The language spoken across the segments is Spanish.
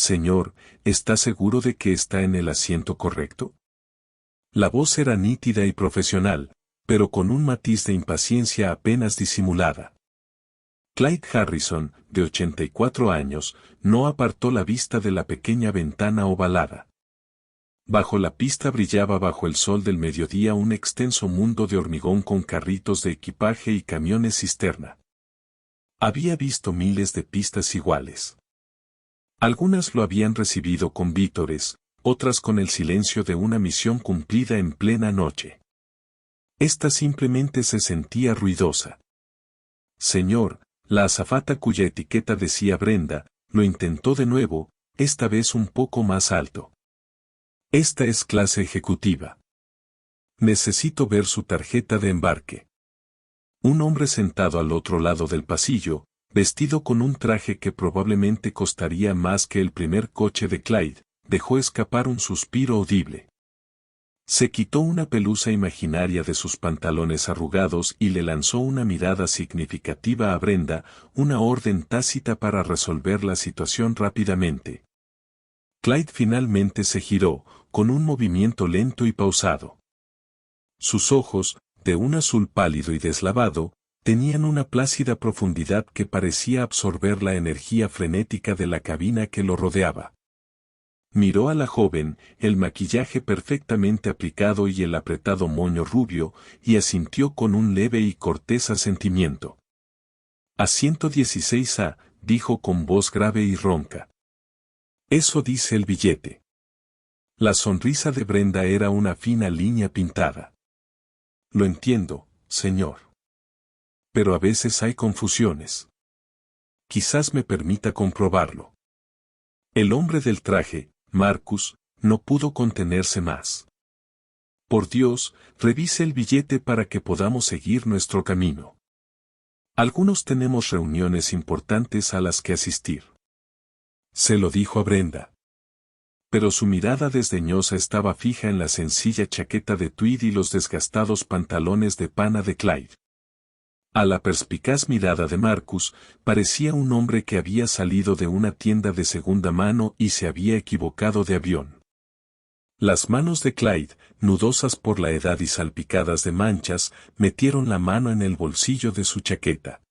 Señor, ¿está seguro de que está en el asiento correcto? La voz era nítida y profesional, pero con un matiz de impaciencia apenas disimulada. Clyde Harrison, de 84 años, no apartó la vista de la pequeña ventana ovalada. Bajo la pista brillaba bajo el sol del mediodía un extenso mundo de hormigón con carritos de equipaje y camiones cisterna. Había visto miles de pistas iguales. Algunas lo habían recibido con vítores, otras con el silencio de una misión cumplida en plena noche. Esta simplemente se sentía ruidosa. Señor, la azafata cuya etiqueta decía Brenda, lo intentó de nuevo, esta vez un poco más alto. Esta es clase ejecutiva. Necesito ver su tarjeta de embarque. Un hombre sentado al otro lado del pasillo, vestido con un traje que probablemente costaría más que el primer coche de Clyde, dejó escapar un suspiro audible. Se quitó una pelusa imaginaria de sus pantalones arrugados y le lanzó una mirada significativa a Brenda, una orden tácita para resolver la situación rápidamente. Clyde finalmente se giró, con un movimiento lento y pausado. Sus ojos, de un azul pálido y deslavado, tenían una plácida profundidad que parecía absorber la energía frenética de la cabina que lo rodeaba. Miró a la joven, el maquillaje perfectamente aplicado y el apretado moño rubio, y asintió con un leve y cortés asentimiento. Asiento 16A, dijo con voz grave y ronca. Eso dice el billete. La sonrisa de Brenda era una fina línea pintada. Lo entiendo, señor. Pero a veces hay confusiones. Quizás me permita comprobarlo. El hombre del traje, Marcus, no pudo contenerse más. Por Dios, revise el billete para que podamos seguir nuestro camino. Algunos tenemos reuniones importantes a las que asistir. Se lo dijo a Brenda. Pero su mirada desdeñosa estaba fija en la sencilla chaqueta de tweed y los desgastados pantalones de pana de Clyde. A la perspicaz mirada de Marcus, parecía un hombre que había salido de una tienda de segunda mano y se había equivocado de avión. Las manos de Clyde, nudosas por la edad y salpicadas de manchas, metieron la mano en el bolsillo de su chaqueta.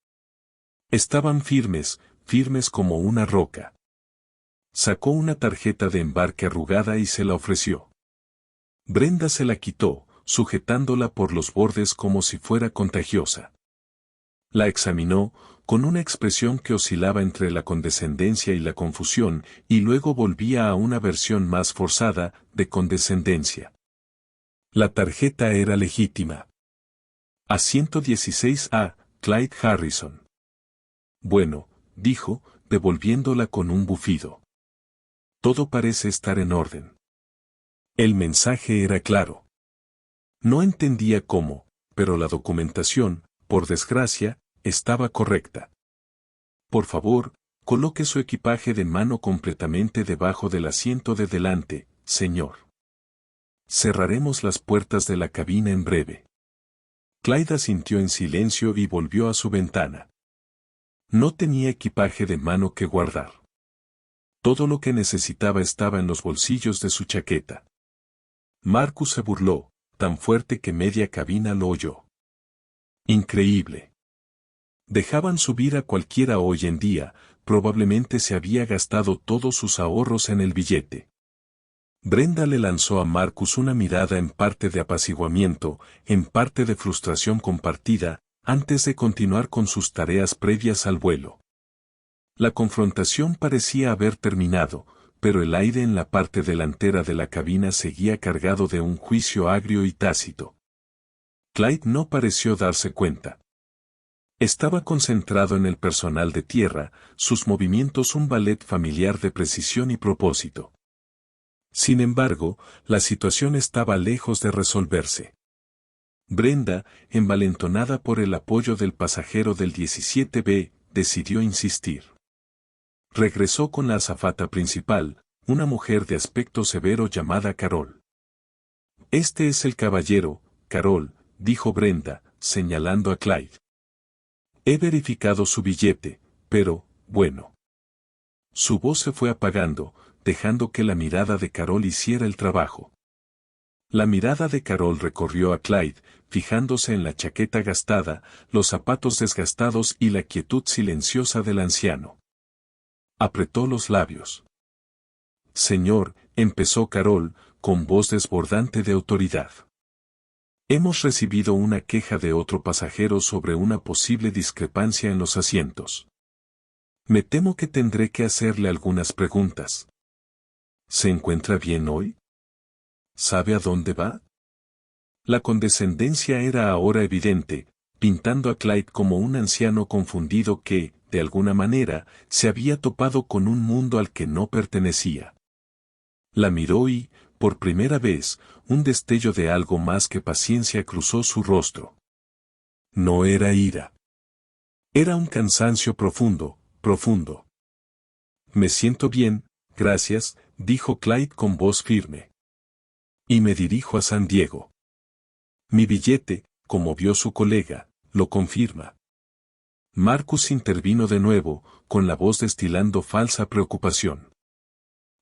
Estaban firmes, firmes como una roca. Sacó una tarjeta de embarque arrugada y se la ofreció. Brenda se la quitó, sujetándola por los bordes como si fuera contagiosa. La examinó, con una expresión que oscilaba entre la condescendencia y la confusión, y luego volvía a una versión más forzada, de condescendencia. La tarjeta era legítima. Asiento 16A, Clyde Harrison. Bueno, dijo, devolviéndola con un bufido. Todo parece estar en orden. El mensaje era claro. No entendía cómo, pero la documentación, por desgracia, estaba correcta. Por favor, coloque su equipaje de mano completamente debajo del asiento de delante, señor. Cerraremos las puertas de la cabina en breve. Clyde asintió en silencio y volvió a su ventana. No tenía equipaje de mano que guardar. Todo lo que necesitaba estaba en los bolsillos de su chaqueta. Marcus se burló, tan fuerte que media cabina lo oyó. Increíble. Dejaban subir a cualquiera hoy en día, probablemente se había gastado todos sus ahorros en el billete. Brenda le lanzó a Marcus una mirada en parte de apaciguamiento, en parte de frustración compartida, antes de continuar con sus tareas previas al vuelo. La confrontación parecía haber terminado, pero el aire en la parte delantera de la cabina seguía cargado de un juicio agrio y tácito. Clyde no pareció darse cuenta. Estaba concentrado en el personal de tierra, sus movimientos un ballet familiar de precisión y propósito. Sin embargo, la situación estaba lejos de resolverse. Brenda, envalentonada por el apoyo del pasajero del 17B, decidió insistir. Regresó con la azafata principal, una mujer de aspecto severo llamada Carol. Este es el caballero, Carol, dijo Brenda, señalando a Clyde. He verificado su billete, pero, bueno. Su voz se fue apagando, dejando que la mirada de Carol hiciera el trabajo. La mirada de Carol recorrió a Clyde, fijándose en la chaqueta gastada, los zapatos desgastados y la quietud silenciosa del anciano. Apretó los labios. Señor, empezó Carol, con voz desbordante de autoridad. Hemos recibido una queja de otro pasajero sobre una posible discrepancia en los asientos. Me temo que tendré que hacerle algunas preguntas. ¿Se encuentra bien hoy? ¿Sabe a dónde va? La condescendencia era ahora evidente, pintando a Clyde como un anciano confundido que, de alguna manera, se había topado con un mundo al que no pertenecía. La miró y, por primera vez, un destello de algo más que paciencia cruzó su rostro. No era ira. Era un cansancio profundo, profundo. Me siento bien, gracias, dijo Clyde con voz firme. Y me dirijo a San Diego. Mi billete, como vio su colega, lo confirma. Marcus intervino de nuevo, con la voz destilando falsa preocupación.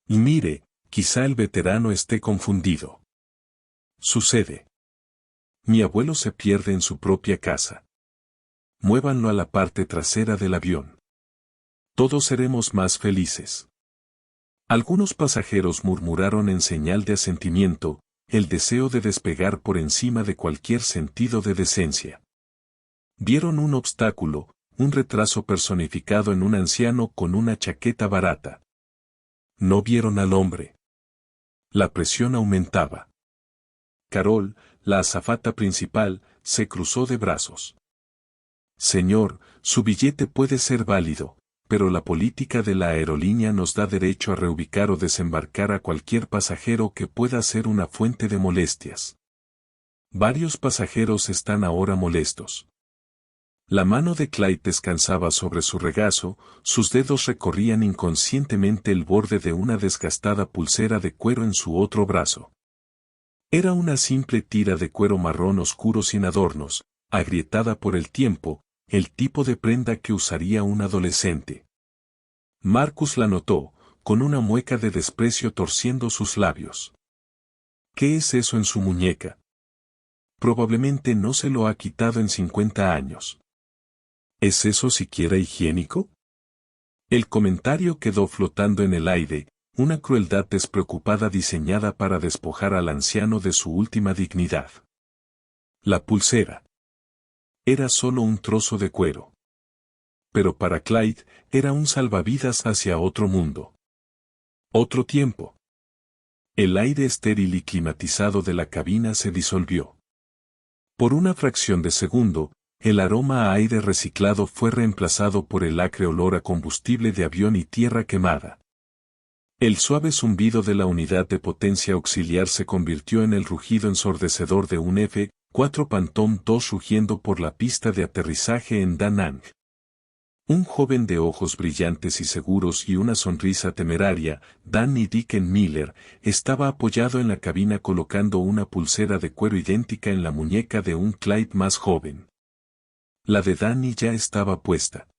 Y mire, quizá el veterano esté confundido. Sucede. Mi abuelo se pierde en su propia casa. Muévanlo a la parte trasera del avión. Todos seremos más felices. Algunos pasajeros murmuraron en señal de asentimiento, el deseo de despegar por encima de cualquier sentido de decencia. Vieron un obstáculo, un retraso personificado en un anciano con una chaqueta barata. No vieron al hombre. La presión aumentaba. Carol, la azafata principal, se cruzó de brazos. Señor, su billete puede ser válido, pero la política de la aerolínea nos da derecho a reubicar o desembarcar a cualquier pasajero que pueda ser una fuente de molestias. Varios pasajeros están ahora molestos. La mano de Clyde descansaba sobre su regazo, sus dedos recorrían inconscientemente el borde de una desgastada pulsera de cuero en su otro brazo. Era una simple tira de cuero marrón oscuro sin adornos, agrietada por el tiempo, el tipo de prenda que usaría un adolescente. Marcus la notó, con una mueca de desprecio torciendo sus labios. ¿Qué es eso en su muñeca? Probablemente no se lo ha quitado en 50 años. ¿Es eso siquiera higiénico? El comentario quedó flotando en el aire, una crueldad despreocupada diseñada para despojar al anciano de su última dignidad. La pulsera. Era solo un trozo de cuero. Pero para Clyde, era un salvavidas hacia otro mundo. Otro tiempo. El aire estéril y climatizado de la cabina se disolvió. Por una fracción de segundo, el aroma a aire reciclado fue reemplazado por el acre olor a combustible de avión y tierra quemada. El suave zumbido de la unidad de potencia auxiliar se convirtió en el rugido ensordecedor de un F-4 Phantom II rugiendo por la pista de aterrizaje en Da Nang. Un joven de ojos brillantes y seguros y una sonrisa temeraria, Danny Dicken Miller, estaba apoyado en la cabina colocando una pulsera de cuero idéntica en la muñeca de un Clyde más joven. La de Danny ya estaba puesta.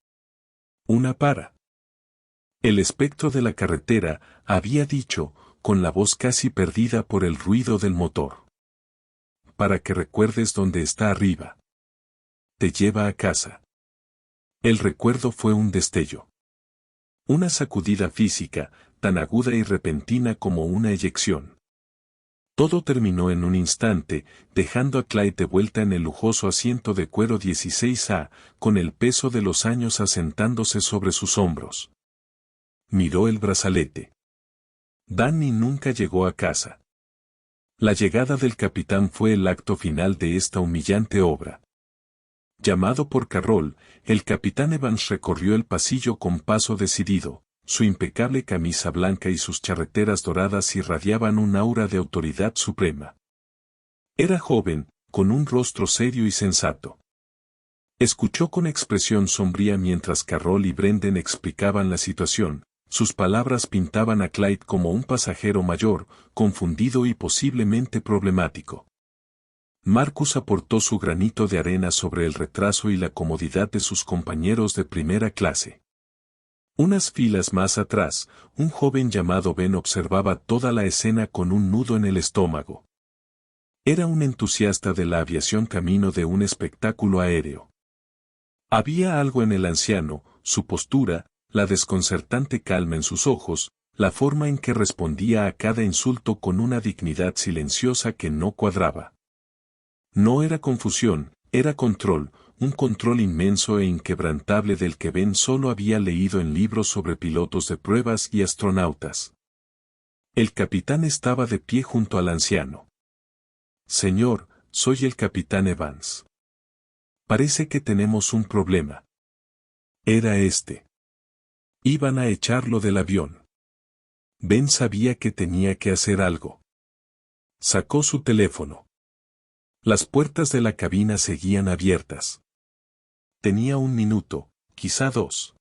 Una para. El espectro de la carretera había dicho, con la voz casi perdida por el ruido del motor. Para que recuerdes dónde está arriba. Te lleva a casa. El recuerdo fue un destello. Una sacudida física, tan aguda y repentina como una eyección. Todo terminó en un instante, dejando a Clyde de vuelta en el lujoso asiento de cuero 16A, con el peso de los años asentándose sobre sus hombros. Miró el brazalete. Danny nunca llegó a casa. La llegada del capitán fue el acto final de esta humillante obra. Llamado por Carroll, el capitán Evans recorrió el pasillo con paso decidido, su impecable camisa blanca y sus charreteras doradas irradiaban un aura de autoridad suprema. Era joven, con un rostro serio y sensato. Escuchó con expresión sombría mientras Carroll y Brendan explicaban la situación, sus palabras pintaban a Clyde como un pasajero mayor, confundido y posiblemente problemático. Marcus aportó su granito de arena sobre el retraso y la comodidad de sus compañeros de primera clase. Unas filas más atrás, un joven llamado Ben observaba toda la escena con un nudo en el estómago. Era un entusiasta de la aviación camino de un espectáculo aéreo. Había algo en el anciano, su postura, la desconcertante calma en sus ojos, la forma en que respondía a cada insulto con una dignidad silenciosa que no cuadraba. No era confusión, era control, un control inmenso e inquebrantable del que Ben solo había leído en libros sobre pilotos de pruebas y astronautas. El capitán estaba de pie junto al anciano. Señor, soy el capitán Evans. Parece que tenemos un problema. Era este. Iban a echarlo del avión. Ben sabía que tenía que hacer algo. Sacó su teléfono. Las puertas de la cabina seguían abiertas. Tenía 1 minuto, quizá 2.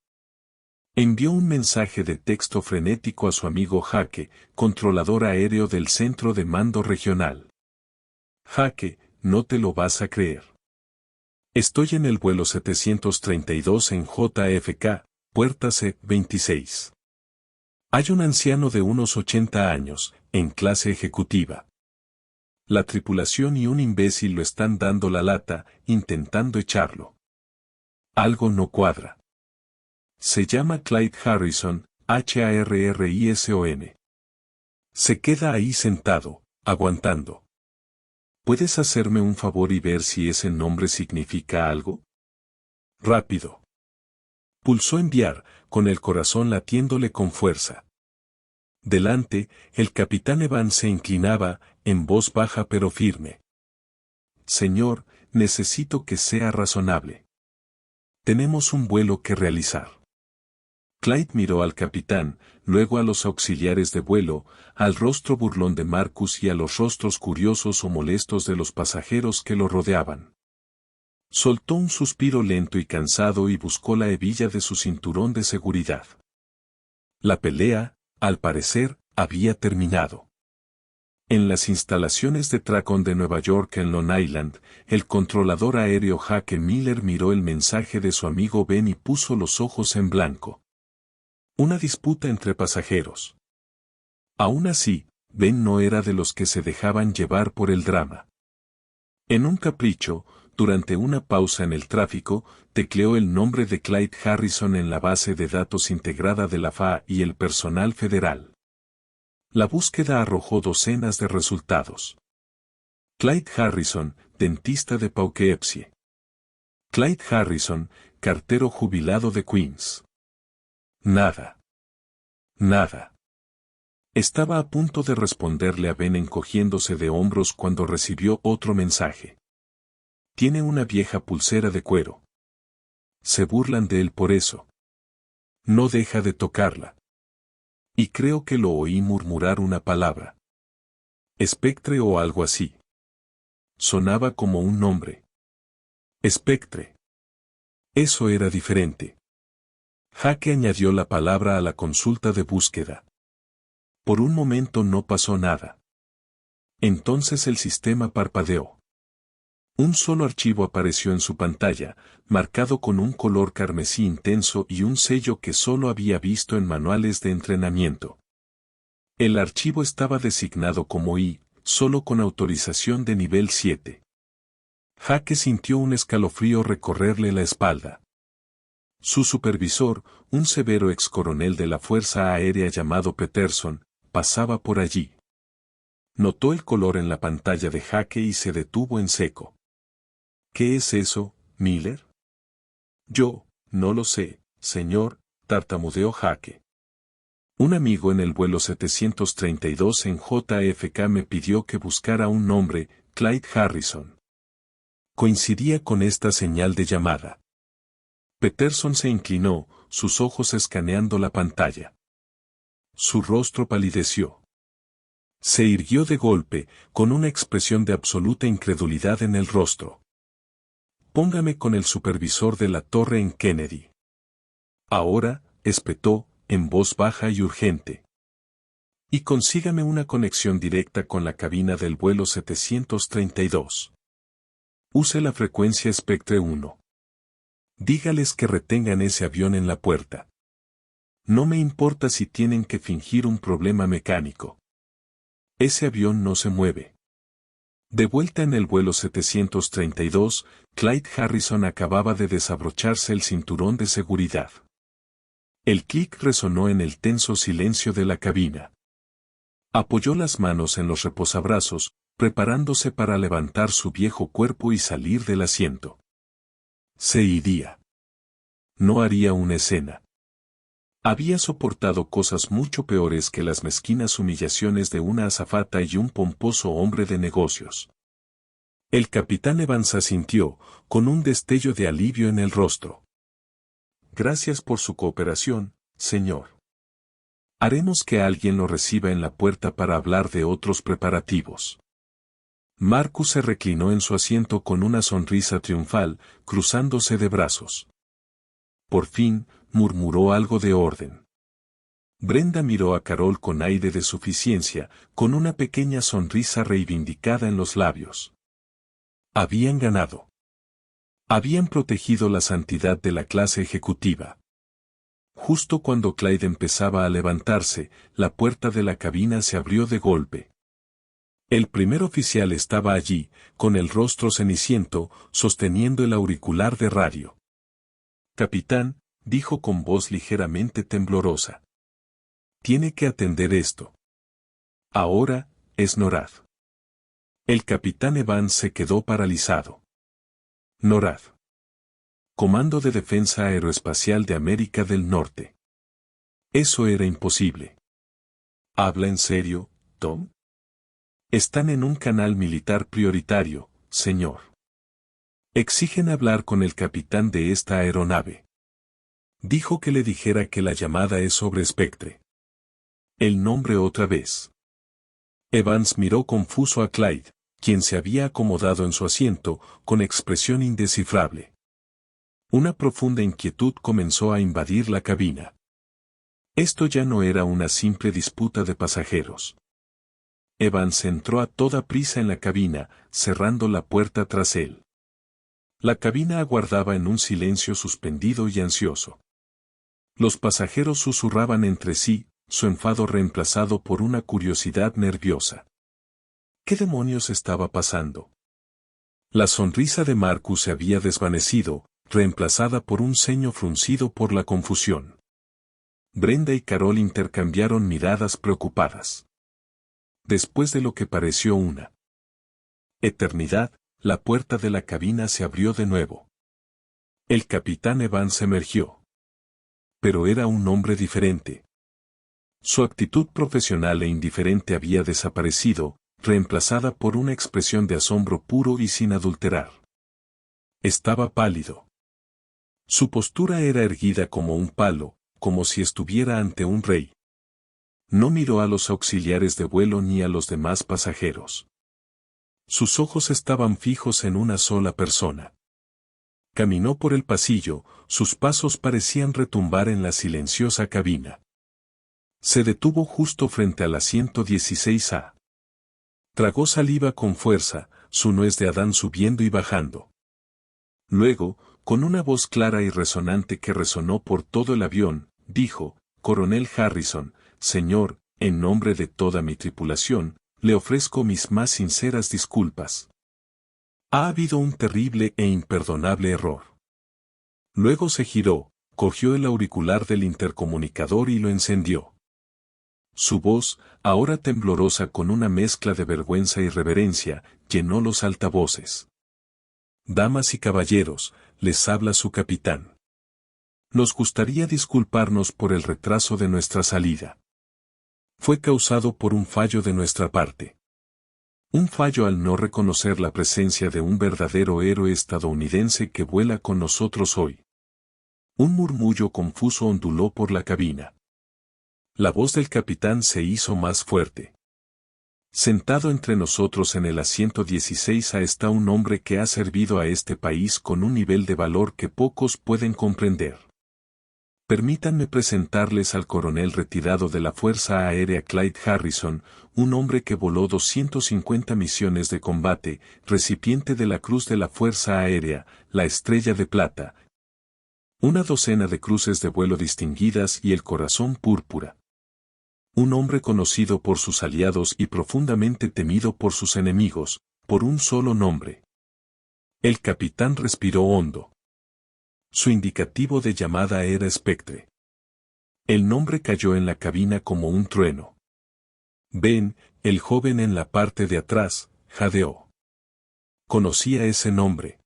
Envió un mensaje de texto frenético a su amigo Jaque, controlador aéreo del centro de mando regional. Jaque, no te lo vas a creer. Estoy en el vuelo 732 en JFK, puerta C-26. Hay un anciano de unos 80 años, en clase ejecutiva. La tripulación y un imbécil lo están dando la lata, intentando echarlo. Algo no cuadra. Se llama Clyde Harrison, Harrison. Se queda ahí sentado, aguantando. ¿Puedes hacerme un favor y ver si ese nombre significa algo? Rápido. Pulsó enviar, con el corazón latiéndole con fuerza. Delante, el capitán Evans se inclinaba, en voz baja pero firme. Señor, necesito que sea razonable. Tenemos un vuelo que realizar. Clyde miró al capitán, luego a los auxiliares de vuelo, al rostro burlón de Marcus y a los rostros curiosos o molestos de los pasajeros que lo rodeaban. Soltó un suspiro lento y cansado y buscó la hebilla de su cinturón de seguridad. La pelea, al parecer, había terminado. En las instalaciones de Tracon de Nueva York en Long Island, el controlador aéreo Jaque Miller miró el mensaje de su amigo Ben y puso los ojos en blanco. Una disputa entre pasajeros. Aún así, Ben no era de los que se dejaban llevar por el drama. En un capricho, durante una pausa en el tráfico, tecleó el nombre de Clyde Harrison en la base de datos integrada de la FAA y el personal federal. La búsqueda arrojó docenas de resultados. Clyde Harrison, dentista de Poughkeepsie. Clyde Harrison, cartero jubilado de Queens. Nada. Nada. Estaba a punto de responderle a Ben encogiéndose de hombros cuando recibió otro mensaje. Tiene una vieja pulsera de cuero. Se burlan de él por eso. No deja de tocarla. Y creo que lo oí murmurar una palabra. Espectre o algo así. Sonaba como un nombre. Espectre. Eso era diferente. Jaque añadió la palabra a la consulta de búsqueda. Por un momento no pasó nada. Entonces el sistema parpadeó. Un solo archivo apareció en su pantalla, marcado con un color carmesí intenso y un sello que solo había visto en manuales de entrenamiento. El archivo estaba designado como I, solo con autorización de nivel 7. Jaque sintió un escalofrío recorrerle la espalda. Su supervisor, un severo ex coronel de la Fuerza Aérea llamado Peterson, pasaba por allí. Notó el color en la pantalla de Jaque y se detuvo en seco. ¿Qué es eso, Miller? Yo, no lo sé, señor, tartamudeó Jaque. Un amigo en el vuelo 732 en JFK me pidió que buscara un nombre, Clyde Harrison. Coincidía con esta señal de llamada. Peterson se inclinó, sus ojos escaneando la pantalla. Su rostro palideció. Se irguió de golpe, con una expresión de absoluta incredulidad en el rostro. Póngame con el supervisor de la torre en Kennedy. Ahora, espetó, en voz baja y urgente. Y consígame una conexión directa con la cabina del vuelo 732. Use la frecuencia Spectre 1. Dígales que retengan ese avión en la puerta. No me importa si tienen que fingir un problema mecánico. Ese avión no se mueve. De vuelta en el vuelo 732, Clyde Harrison acababa de desabrocharse el cinturón de seguridad. El clic resonó en el tenso silencio de la cabina. Apoyó las manos en los reposabrazos, preparándose para levantar su viejo cuerpo y salir del asiento. Se iría. No haría una escena. Había soportado cosas mucho peores que las mezquinas humillaciones de una azafata y un pomposo hombre de negocios. El capitán Evans asintió, con un destello de alivio en el rostro. Gracias por su cooperación, señor. Haremos que alguien lo reciba en la puerta para hablar de otros preparativos. Marcus se reclinó en su asiento con una sonrisa triunfal, cruzándose de brazos. Por fin, murmuró algo de orden. Brenda miró a Carol con aire de suficiencia, con una pequeña sonrisa reivindicada en los labios. Habían ganado. Habían protegido la santidad de la clase ejecutiva. Justo cuando Clyde empezaba a levantarse, la puerta de la cabina se abrió de golpe. El primer oficial estaba allí, con el rostro ceniciento, sosteniendo el auricular de radio. Capitán, dijo con voz ligeramente temblorosa. Tiene que atender esto. Ahora, es NORAD. El capitán Evans se quedó paralizado. NORAD. Comando de Defensa Aeroespacial de América del Norte. Eso era imposible. ¿Habla en serio, Tom? Están en un canal militar prioritario, señor. Exigen hablar con el capitán de esta aeronave. Dijo que le dijera que la llamada es sobre Spectre. El nombre otra vez. Evans miró confuso a Clyde, quien se había acomodado en su asiento, con expresión indescifrable. Una profunda inquietud comenzó a invadir la cabina. Esto ya no era una simple disputa de pasajeros. Evans entró a toda prisa en la cabina, cerrando la puerta tras él. La cabina aguardaba en un silencio suspendido y ansioso. Los pasajeros susurraban entre sí, su enfado reemplazado por una curiosidad nerviosa. ¿Qué demonios estaba pasando? La sonrisa de Marcus se había desvanecido, reemplazada por un ceño fruncido por la confusión. Brenda y Carol intercambiaron miradas preocupadas. Después de lo que pareció una eternidad, la puerta de la cabina se abrió de nuevo. El capitán Evans emergió. Pero era un hombre diferente. Su actitud profesional e indiferente había desaparecido, reemplazada por una expresión de asombro puro y sin adulterar. Estaba pálido. Su postura era erguida como un palo, como si estuviera ante un rey. No miró a los auxiliares de vuelo ni a los demás pasajeros. Sus ojos estaban fijos en una sola persona. Caminó por el pasillo, sus pasos parecían retumbar en la silenciosa cabina. Se detuvo justo frente al asiento 16A. Tragó saliva con fuerza, su nuez de Adán subiendo y bajando. Luego, con una voz clara y resonante que resonó por todo el avión, dijo, Coronel Harrison, señor, en nombre de toda mi tripulación, le ofrezco mis más sinceras disculpas. Ha habido un terrible e imperdonable error. Luego se giró, cogió el auricular del intercomunicador y lo encendió. Su voz, ahora temblorosa con una mezcla de vergüenza y reverencia, llenó los altavoces. Damas y caballeros, les habla su capitán. Nos gustaría disculparnos por el retraso de nuestra salida. Fue causado por un fallo de nuestra parte. Un fallo al no reconocer la presencia de un verdadero héroe estadounidense que vuela con nosotros hoy. Un murmullo confuso onduló por la cabina. La voz del capitán se hizo más fuerte. Sentado entre nosotros en el asiento 16A está un hombre que ha servido a este país con un nivel de valor que pocos pueden comprender. Permítanme presentarles al coronel retirado de la Fuerza Aérea Clyde Harrison, un hombre que voló 250 misiones de combate, recipiente de la Cruz de la Fuerza Aérea, la Estrella de Plata, Una docena de cruces de vuelo distinguidas y el corazón púrpura. Un hombre conocido por sus aliados y profundamente temido por sus enemigos, por un solo nombre. El capitán respiró hondo. Su indicativo de llamada era Spectre. El nombre cayó en la cabina como un trueno. Ben, el joven en la parte de atrás, jadeó. Conocía ese nombre.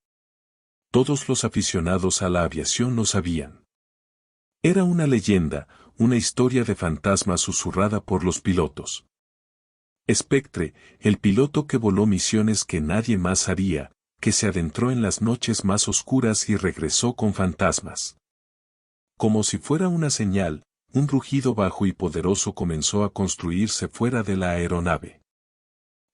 Todos los aficionados a la aviación lo sabían. Era una leyenda, una historia de fantasma susurrada por los pilotos. Spectre, el piloto que voló misiones que nadie más haría, que se adentró en las noches más oscuras y regresó con fantasmas. Como si fuera una señal, un rugido bajo y poderoso comenzó a construirse fuera de la aeronave.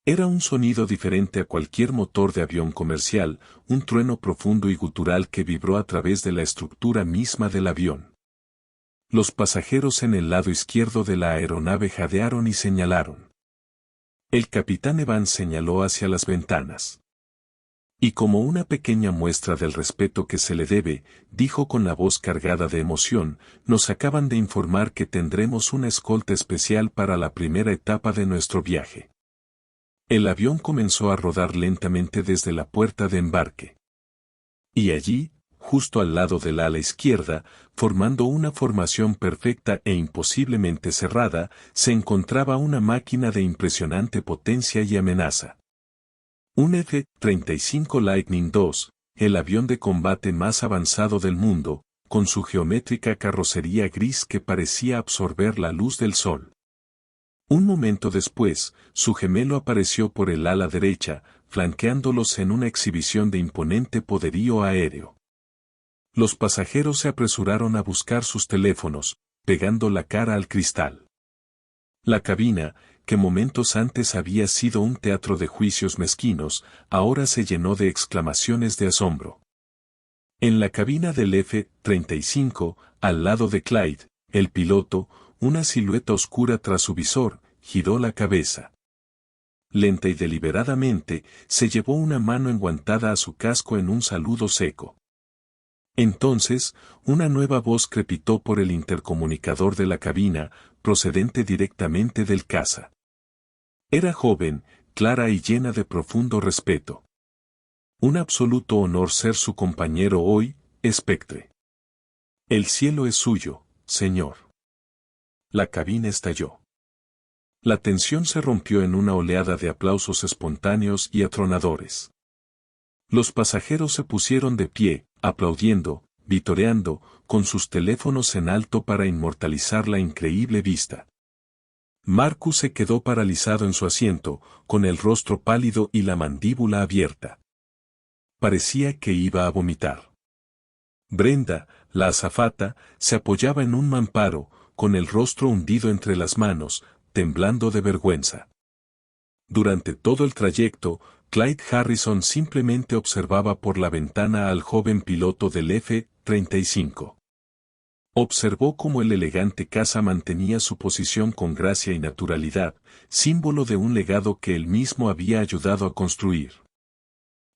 Era un sonido diferente a cualquier motor de avión comercial, un trueno profundo y gutural que vibró a través de la estructura misma del avión. Los pasajeros en el lado izquierdo de la aeronave jadearon y señalaron. El capitán Evans señaló hacia las ventanas. Y como una pequeña muestra del respeto que se le debe, dijo con la voz cargada de emoción, nos acaban de informar que tendremos una escolta especial para la primera etapa de nuestro viaje. El avión comenzó a rodar lentamente desde la puerta de embarque. Y allí, justo al lado del ala izquierda, formando una formación perfecta e imposiblemente cerrada, se encontraba una máquina de impresionante potencia y amenaza. Un F-35 Lightning II, el avión de combate más avanzado del mundo, con su geométrica carrocería gris que parecía absorber la luz del sol. Un momento después, su gemelo apareció por el ala derecha, flanqueándolos en una exhibición de imponente poderío aéreo. Los pasajeros se apresuraron a buscar sus teléfonos, pegando la cara al cristal. La cabina, que momentos antes había sido un teatro de juicios mezquinos, ahora se llenó de exclamaciones de asombro. En la cabina del F-35, al lado de Clyde, el piloto, una silueta oscura tras su visor, giró la cabeza. Lenta y deliberadamente, se llevó una mano enguantada a su casco en un saludo seco. Entonces, una nueva voz crepitó por el intercomunicador de la cabina, procedente directamente del caza. Era joven, clara y llena de profundo respeto. Un absoluto honor ser su compañero hoy, Spectre. El cielo es suyo, señor. La cabina estalló. La tensión se rompió en una oleada de aplausos espontáneos y atronadores. Los pasajeros se pusieron de pie, aplaudiendo, vitoreando, con sus teléfonos en alto para inmortalizar la increíble vista. Marcus se quedó paralizado en su asiento, con el rostro pálido y la mandíbula abierta. Parecía que iba a vomitar. Brenda, la azafata, se apoyaba en un mamparo, con el rostro hundido entre las manos, temblando de vergüenza. Durante todo el trayecto, Clyde Harrison simplemente observaba por la ventana al joven piloto del F-35. Observó cómo el elegante caza mantenía su posición con gracia y naturalidad, símbolo de un legado que él mismo había ayudado a construir.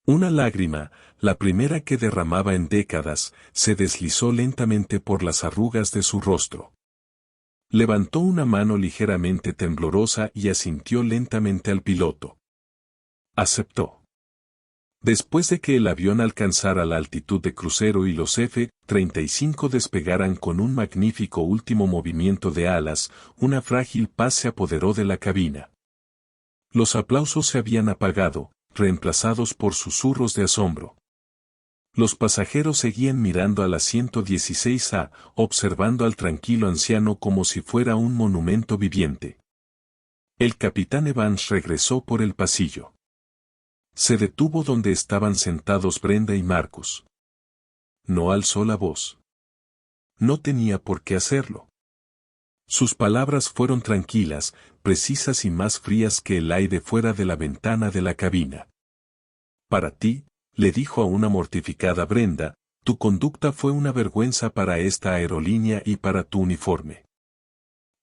Una lágrima, la primera que derramaba en décadas, se deslizó lentamente por las arrugas de su rostro. Levantó una mano ligeramente temblorosa y asintió lentamente al piloto. Aceptó. Después de que el avión alcanzara la altitud de crucero y los F-35 despegaran con un magnífico último movimiento de alas, una frágil paz se apoderó de la cabina. Los aplausos se habían apagado, reemplazados por susurros de asombro. Los pasajeros seguían mirando al asiento 16A, observando al tranquilo anciano como si fuera un monumento viviente. El capitán Evans regresó por el pasillo. Se detuvo donde estaban sentados Brenda y Marcus. No alzó la voz. No tenía por qué hacerlo. Sus palabras fueron tranquilas, precisas y más frías que el aire fuera de la ventana de la cabina. Para ti, le dijo a una mortificada Brenda, tu conducta fue una vergüenza para esta aerolínea y para tu uniforme.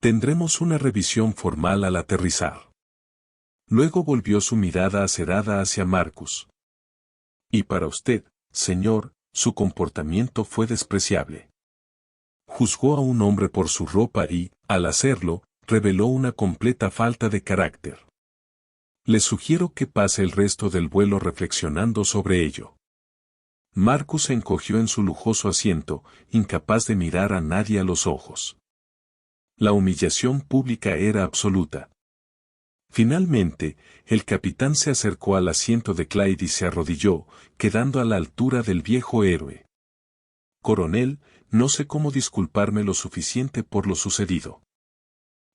Tendremos una revisión formal al aterrizar. Luego volvió su mirada acerada hacia Marcus. Y para usted, señor, su comportamiento fue despreciable. Juzgó a un hombre por su ropa y, al hacerlo, reveló una completa falta de carácter. Le sugiero que pase el resto del vuelo reflexionando sobre ello. Marcus se encogió en su lujoso asiento, incapaz de mirar a nadie a los ojos. La humillación pública era absoluta. Finalmente, el capitán se acercó al asiento de Clyde y se arrodilló, quedando a la altura del viejo héroe. Coronel, no sé cómo disculparme lo suficiente por lo sucedido.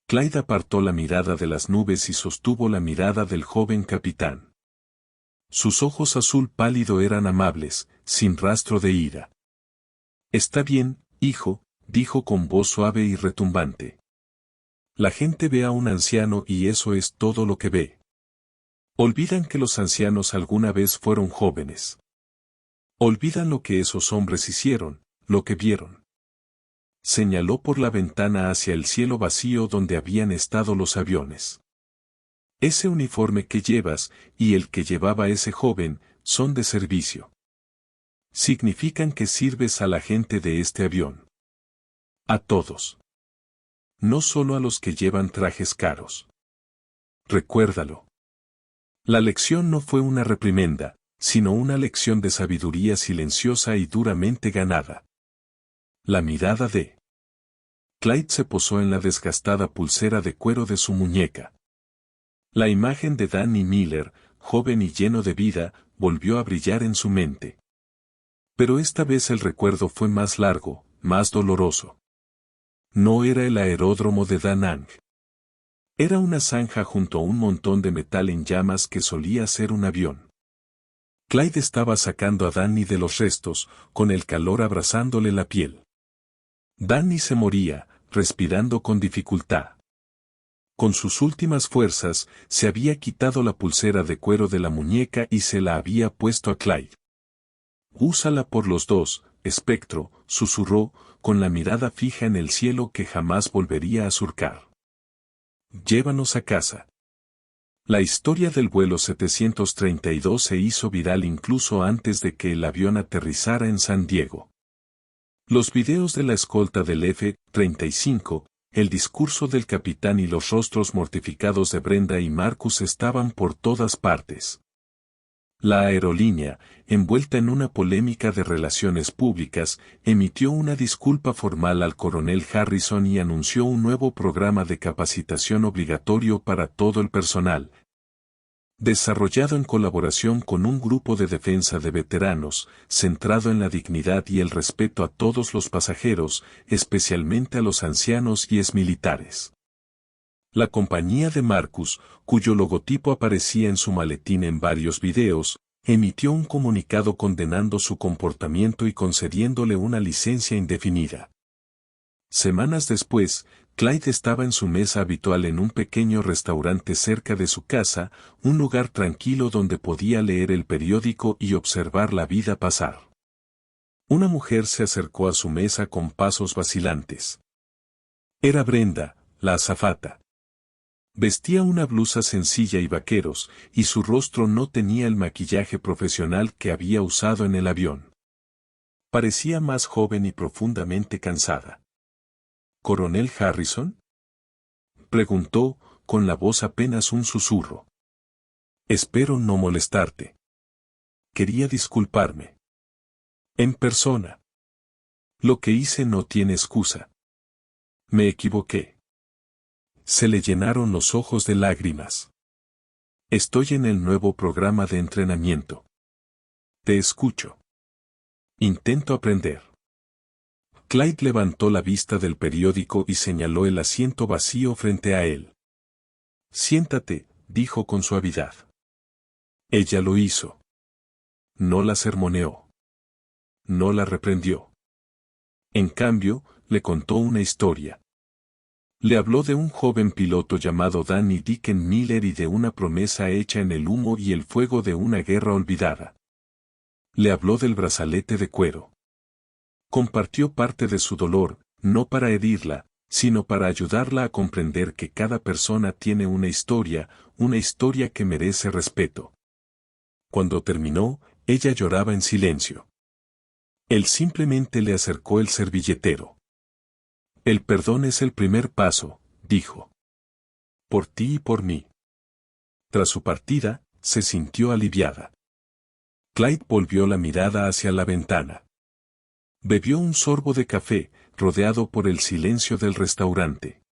Clyde apartó la mirada de las nubes y sostuvo la mirada del joven capitán. Sus ojos azul pálido eran amables, sin rastro de ira. Está bien, hijo, dijo con voz suave y retumbante. La gente ve a un anciano y eso es todo lo que ve. Olvidan que los ancianos alguna vez fueron jóvenes. Olvidan lo que esos hombres hicieron, lo que vieron. Señaló por la ventana hacia el cielo vacío donde habían estado los aviones. Ese uniforme que llevas, y el que llevaba ese joven, son de servicio. Significan que sirves a la gente de este avión. A todos. No solo a los que llevan trajes caros. Recuérdalo. La lección no fue una reprimenda, sino una lección de sabiduría silenciosa y duramente ganada. La mirada de Clyde se posó en la desgastada pulsera de cuero de su muñeca. La imagen de Danny Miller, joven y lleno de vida, volvió a brillar en su mente. Pero esta vez el recuerdo fue más largo, más doloroso. No era el aeródromo de Da Nang. Era una zanja junto a un montón de metal en llamas que solía ser un avión. Clyde estaba sacando a Danny de los restos, con el calor abrasándole la piel. Danny se moría, respirando con dificultad. Con sus últimas fuerzas, se había quitado la pulsera de cuero de la muñeca y se la había puesto a Clyde. Úsala por los dos, espectro, susurró, con la mirada fija en el cielo que jamás volvería a surcar. Llévanos a casa. La historia del vuelo 732 se hizo viral incluso antes de que el avión aterrizara en San Diego. Los videos de la escolta del F-35, el discurso del capitán y los rostros mortificados de Brenda y Marcus estaban por todas partes. La aerolínea, envuelta en una polémica de relaciones públicas, emitió una disculpa formal al coronel Harrison y anunció un nuevo programa de capacitación obligatorio para todo el personal, desarrollado en colaboración con un grupo de defensa de veteranos, centrado en la dignidad y el respeto a todos los pasajeros, especialmente a los ancianos y exmilitares. La compañía de Marcus, cuyo logotipo aparecía en su maletín en varios videos, emitió un comunicado condenando su comportamiento y concediéndole una licencia indefinida. Semanas después, Clyde estaba en su mesa habitual en un pequeño restaurante cerca de su casa, un lugar tranquilo donde podía leer el periódico y observar la vida pasar. Una mujer se acercó a su mesa con pasos vacilantes. Era Brenda, la azafata. Vestía una blusa sencilla y vaqueros, y su rostro no tenía el maquillaje profesional que había usado en el avión. Parecía más joven y profundamente cansada. ¿Coronel Harrison?, preguntó, con la voz apenas un susurro. Espero no molestarte. Quería disculparme. En persona. Lo que hice no tiene excusa. Me equivoqué. Se le llenaron los ojos de lágrimas. Estoy en el nuevo programa de entrenamiento. Te escucho. Intento aprender. Clyde levantó la vista del periódico y señaló el asiento vacío frente a él. Siéntate, dijo con suavidad. Ella lo hizo. No la sermoneó. No la reprendió. En cambio, le contó una historia. Le habló de un joven piloto llamado Danny Dicken Miller y de una promesa hecha en el humo y el fuego de una guerra olvidada. Le habló del brazalete de cuero. Compartió parte de su dolor, no para herirla, sino para ayudarla a comprender que cada persona tiene una historia que merece respeto. Cuando terminó, ella lloraba en silencio. Él simplemente le acercó el servilletero. El perdón es el primer paso, dijo. Por ti y por mí. Tras su partida, se sintió aliviada. Clyde volvió la mirada hacia la ventana. Bebió un sorbo de café, rodeado por el silencio del restaurante.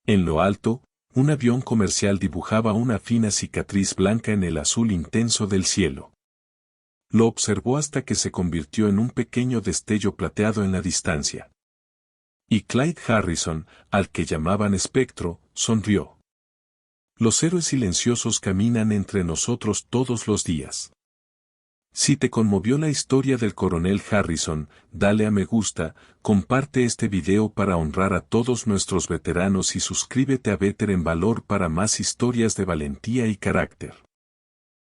En lo alto, un avión comercial dibujaba una fina cicatriz blanca en el azul intenso del cielo. Lo observó hasta que se convirtió en un pequeño destello plateado en la distancia. Y Clyde Harrison, al que llamaban Espectro, sonrió. Los héroes silenciosos caminan entre nosotros todos los días. Si te conmovió la historia del coronel Harrison, dale a me gusta, comparte este video para honrar a todos nuestros veteranos y suscríbete a Veter en Valor para más historias de valentía y carácter.